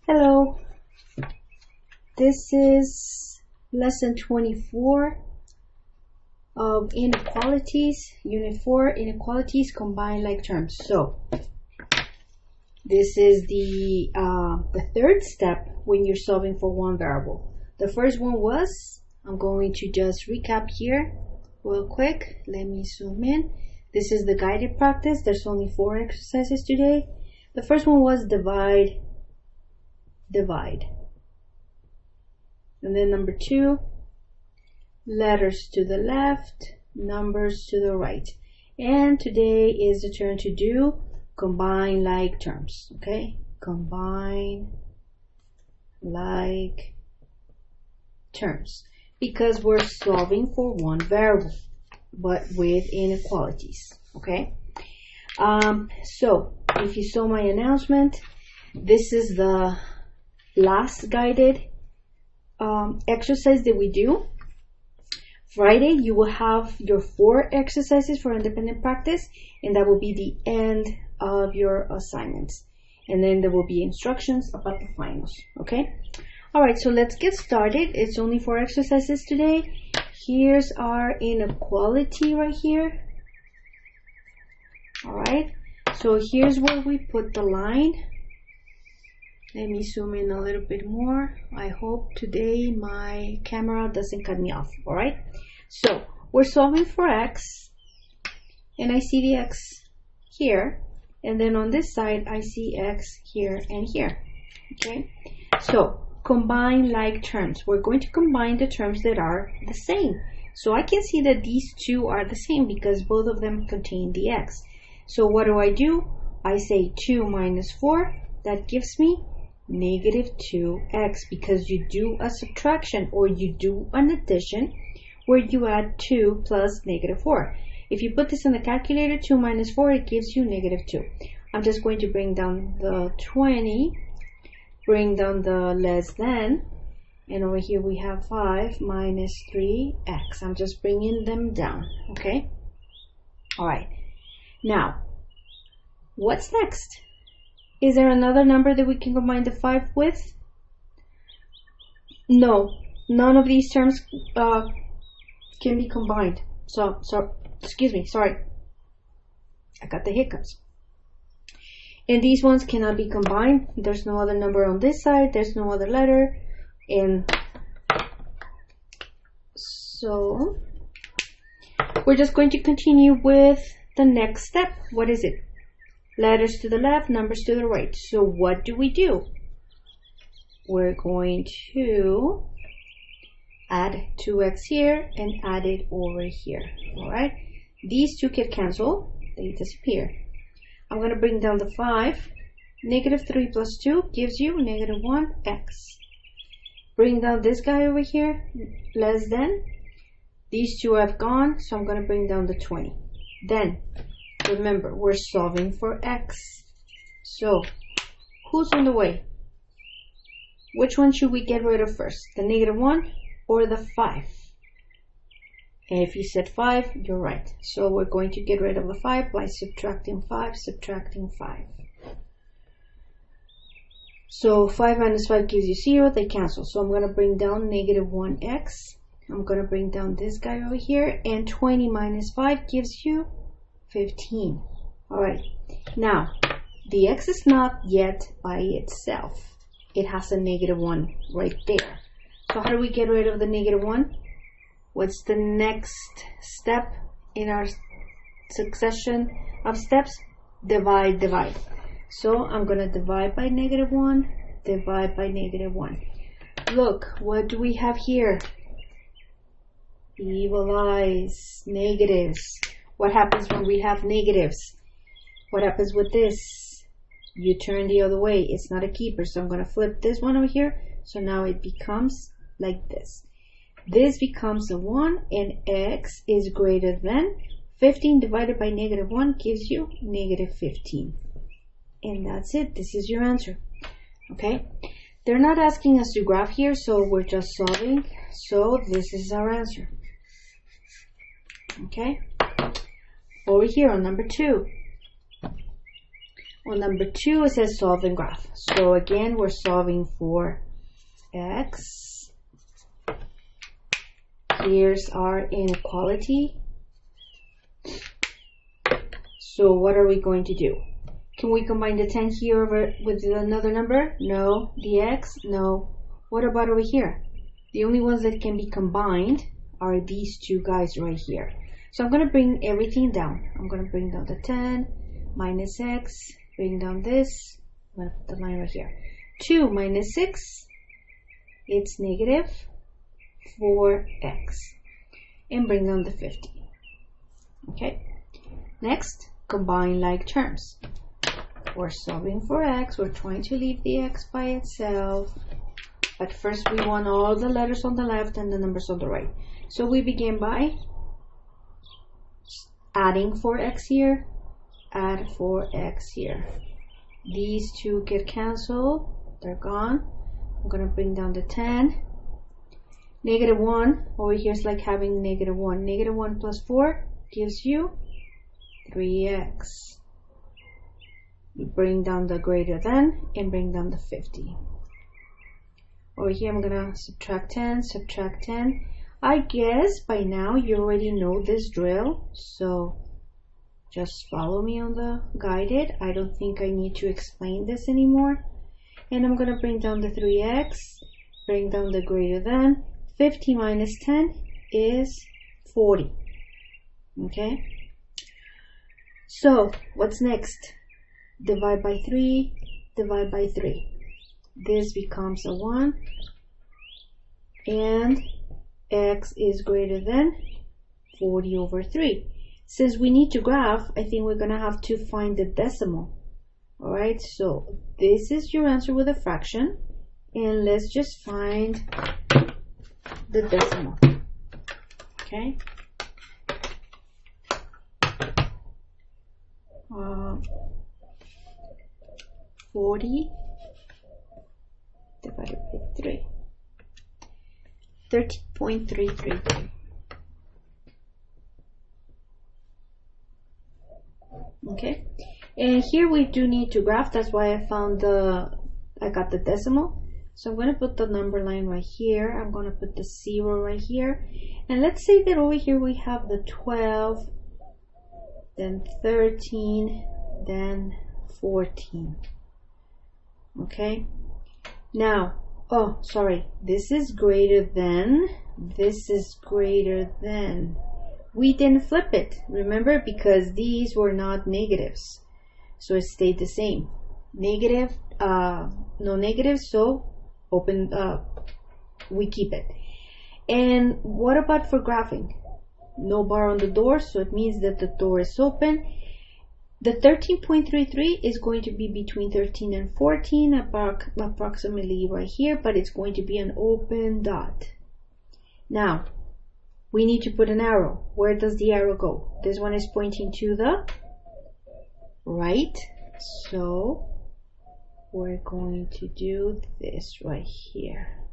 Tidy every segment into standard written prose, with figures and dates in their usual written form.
Hello, this is lesson 24 of inequalities, unit 4, inequalities combined like terms. So this is the third step when you're solving for one variable. The first one was, I'm going to just recap here real quick. Let me zoom in. This is the guided practice. There's only 4 exercises today. The first one was divide. And then number 2, letters to the left, numbers to the right. And today is the turn to do combine like terms. Okay, combine like terms, because we're solving for one variable but with inequalities. Okay, so if you saw my announcement, this is the last guided exercise that we do. Friday you will have your 4 exercises for independent practice, and that will be the end of your assignments, and then there will be instructions about the finals. Okay, all right, so let's get started. It's only 4 exercises today. Here's our inequality right here. All right, so here's where we put the line. Let me zoom in a little bit more. I hope today my camera doesn't cut me off. All right, so we're solving for x, and I see the x here, and then on this side I see x here and here. Okay, so combine like terms. We're going to combine the terms that are the same. So I can see that these two are the same because both of them contain the x. So what do? I say 2 minus 4. That gives me negative 2x, because you do a subtraction or you do an addition where you add 2 plus negative 4. If you put this in the calculator, 2 minus 4, it gives you negative 2. I'm just going to bring down the 20, bring down the less than, and over here we have 5 minus 3x. I'm just bringing them down. Okay, all right, now what's next? Is there another number that we can combine the 5 with? No, none of these terms can be combined. So excuse me, sorry, I got the hiccups. And these ones cannot be combined. There's no other number on this side, there's no other letter, and so we're just going to continue with the next step. What is it? Letters to the left, numbers to the right. So what do? We're going to add 2x here and add it over here. All right, these two can cancel, they disappear. I'm going to bring down the 5. Negative 3 plus 2 gives you negative 1x. Bring down this guy over here, less than. These two have gone, so I'm going to bring down the 20. Then remember, we're solving for x. So who's in the way? Which one should we get rid of first? The negative 1 or the 5? And if you said 5, you're right. So we're going to get rid of the 5 by subtracting 5, subtracting 5. So 5 minus 5 gives you 0, they cancel. So I'm going to bring down negative 1x. I'm going to bring down this guy over here, and 20 minus 5 gives you 15. All right, now the x is not yet by itself. It has a negative 1 right there. So how do we get rid of the negative 1? What's the next step in our succession of steps? Divide. So I'm going to divide by negative 1, divide by negative 1. Look, what do we have here? Equalize, negatives. What happens when we have negatives? What happens with this? You turn the other way. It's not a keeper, so I'm going to flip this one over here. So now it becomes like this. This becomes a 1, and x is greater than 15 divided by negative 1 gives you negative 15. And that's it. This is your answer. Okay? They're not asking us to graph here, so we're just solving. So this is our answer. Okay? Over here on number 2, On number 2, it says solve and graph. So again, we're solving for x. Here's our inequality. So what are we going to do? Can we combine the 10 here with another number? No. The x? No. What about over here? The only ones that can be combined are these two guys right here. So I'm going to bring everything down. I'm going to bring down the 10 minus x, bring down this. I'm going to put the line right here. 2 minus 6, it's negative 4x. And bring down the 50. Okay. Next, combine like terms. We're solving for x. We're trying to leave the x by itself. But first we want all the letters on the left and the numbers on the right. So we begin by adding 4x here, add 4x here. These two get canceled. They're gone. I'm going to bring down the 10. Negative 1 over here is like having negative 1. Negative 1 plus 4 gives you 3x. You bring down the greater than and bring down the 50. Over here I'm going to subtract 10, subtract 10. I guess by now you already know this drill, so just follow me on the guided. I don't think I need to explain this anymore. And I'm going to bring down the 3x, bring down the greater than. 50 minus 10 is 40. Okay? So, what's next? Divide by 3, divide by 3. This becomes a 1. And x is greater than 40 over 3. Since we need to graph, I think we're going to have to find the decimal. Alright, so this is your answer with a fraction. And let's just find the decimal. Okay. 40 divided by 3. 13.333. Okay, and here we do need to graph. That's why I got the decimal. So I'm going to put the number line right here. I'm going to put the 0 right here. And let's say that over here we have the 12, then 13, then 14. Okay, now, oh, sorry, this is greater than, this is greater than. We didn't flip it, remember, because these were not negatives. So it stayed the same. Negative, no negatives, so open, we keep it. And what about for graphing? No bar on the door, so it means that the door is open. The 13.33 is going to be between 13 and 14, approximately right here, but it's going to be an open dot. Now, we need to put an arrow. Where does the arrow go? This one is pointing to the right, so we're going to do this right here.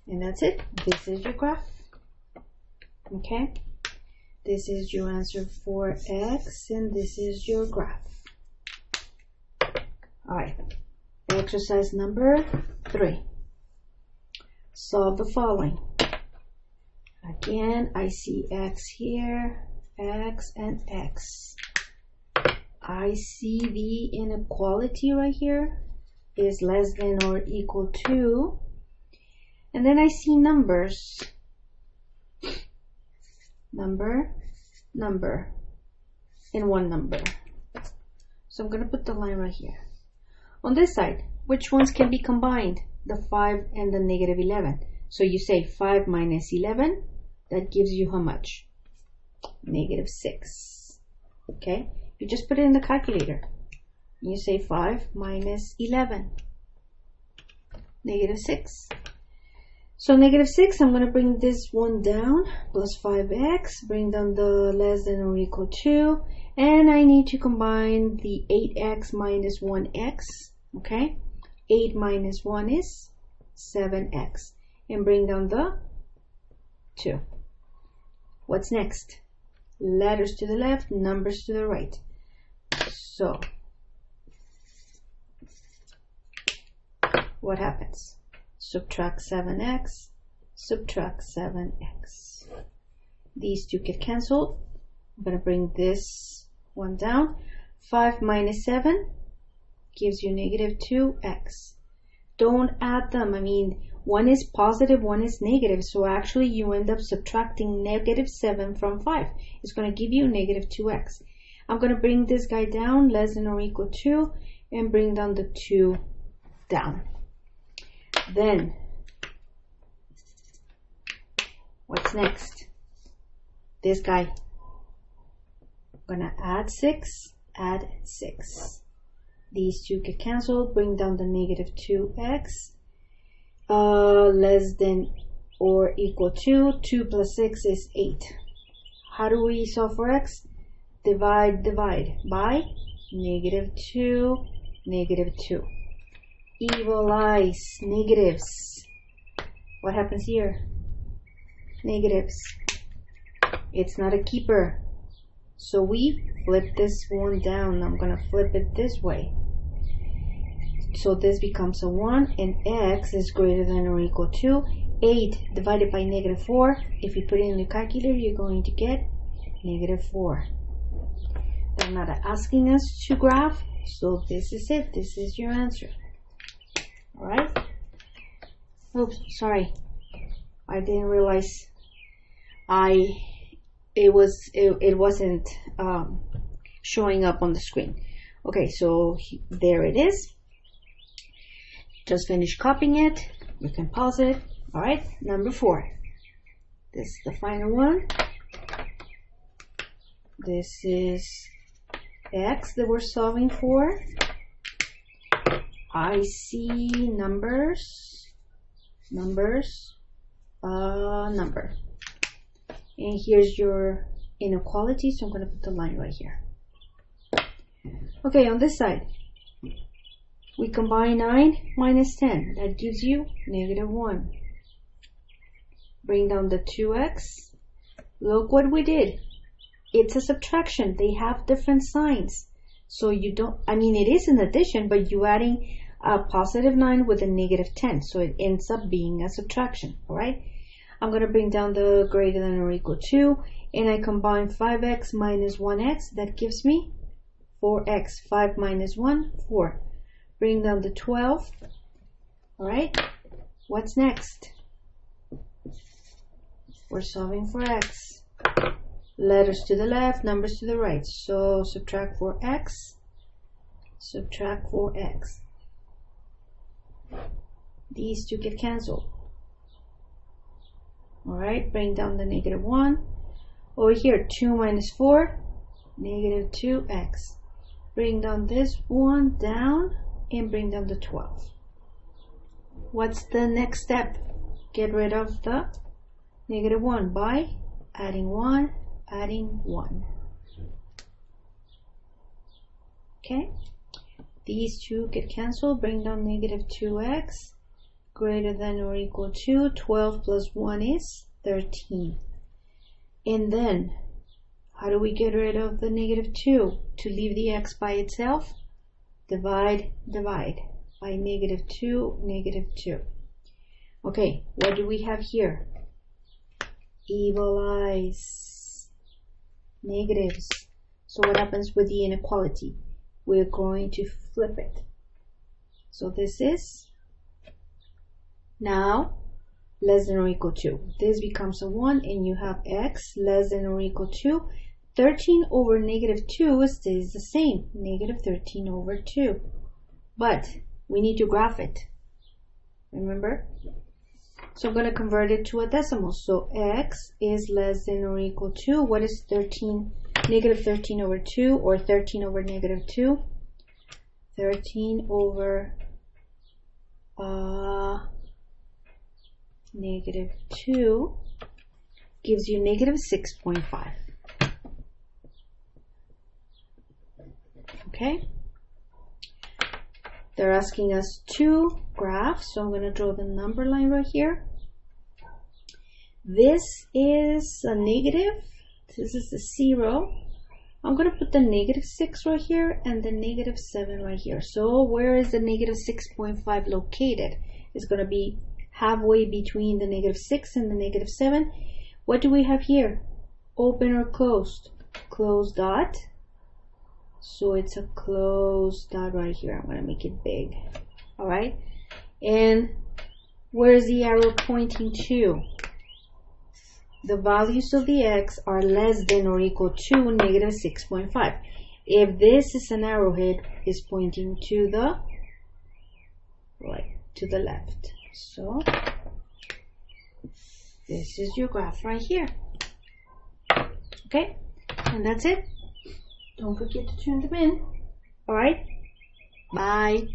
And that's it. This is your graph. Okay? This is your answer for x, and this is your graph. Alright, exercise number 3. Solve the following. Again, I see x here, x and x. I see the inequality right here is less than or equal to, and then I see numbers. Number, and one number. So I'm going to put the line right here. On this side, which ones can be combined? The 5 and the negative 11. So you say 5 minus 11, that gives you how much? Negative 6. Okay, you just put it in the calculator. You say 5 minus 11, negative 6. So negative 6, I'm going to bring this one down, plus 5x, bring down the less than or equal to, and I need to combine the 8x minus 1x, okay? 8 minus 1 is 7x, and bring down the 2. What's next? Letters to the left, numbers to the right. So what happens? Subtract 7x, subtract 7x. These two get canceled. I'm going to bring this one down. 5 minus 7 gives you negative 2x. Don't add them. I mean, one is positive, one is negative. So actually you end up subtracting negative 7 from 5. It's going to give you negative 2x. I'm going to bring this guy down, less than or equal to, and bring down the 2 down. Then, what's next? This guy. I'm going to add 6, add 6. These two get canceled, bring down the negative 2x. Less than or equal to 2 plus 6 is 8. How do we solve for x? Divide by negative 2, negative 2. Equalize negatives. What happens here? Negatives. It's not a keeper. So we flip this one down. I'm going to flip it this way. So this becomes a 1 and x is greater than or equal to 8 divided by negative 4. If you put it in the calculator, you're going to get negative 4. They're not asking us to graph, so this is it. This is your answer. Alright? Oops, sorry. I didn't realize it wasn't showing up on the screen. Okay, so there it is. Just finish copying it. You can pause it. Alright, number 4. This is the final one. This is x that we're solving for. I see number. And here's your inequality, so I'm going to put the line right here. Okay, on this side, we combine 9 minus 10. That gives you negative 1. Bring down the 2x. Look what we did. It's a subtraction. They have different signs. So you don't, I mean, it is an addition, but you're adding a positive 9 with a negative 10. So it ends up being a subtraction, all right? I'm going to bring down the greater than or equal to, and I combine 5x minus 1x. That gives me 4x. 5 minus 1, 4. Bring down the 12. All right, what's next? We're solving for x. Letters to the left, numbers to the right. So subtract 4x, subtract 4x. These two get canceled. All right, bring down the negative 1. Over here, 2 minus 4, negative 2x. Bring down this one down and bring down the 12. What's the next step? Get rid of the negative 1 by adding 1, adding 1. Okay, these two get canceled. Bring down negative 2x greater than or equal to 12 plus 1 is 13. And then how do we get rid of the negative 2? To leave the x by itself, divide by negative 2, negative 2. Okay, what do we have here? Equalize negatives. So what happens with the inequality? We're going to flip it. So this is now less than or equal to. This becomes a 1 and you have x less than or equal to 13 over negative 2 stays the same, negative 13 over 2. But we need to graph it. Remember? So I'm going to convert it to a decimal. So x is less than or equal to, what is 13? Negative 13 over 2 or 13 over negative 2? 13 over negative 2 gives you negative 6.5. Okay? They're asking us to graph, so I'm going to draw the number line right here. This is a negative. This is a 0. I'm going to put the -6 right here and the -7 right here. So where is the -6.5 located? It's going to be halfway between the -6 and the -7. What do we have here? Open or closed? Closed dot. So it's a closed dot right here. I'm going to make it big. All right. And where's the arrow pointing to? The values of the x are less than or equal to -6.5. If this is an arrowhead, it's pointing to the right, to the left. So this is your graph right here. Okay, and that's it. Don't forget to turn them in. All right, bye.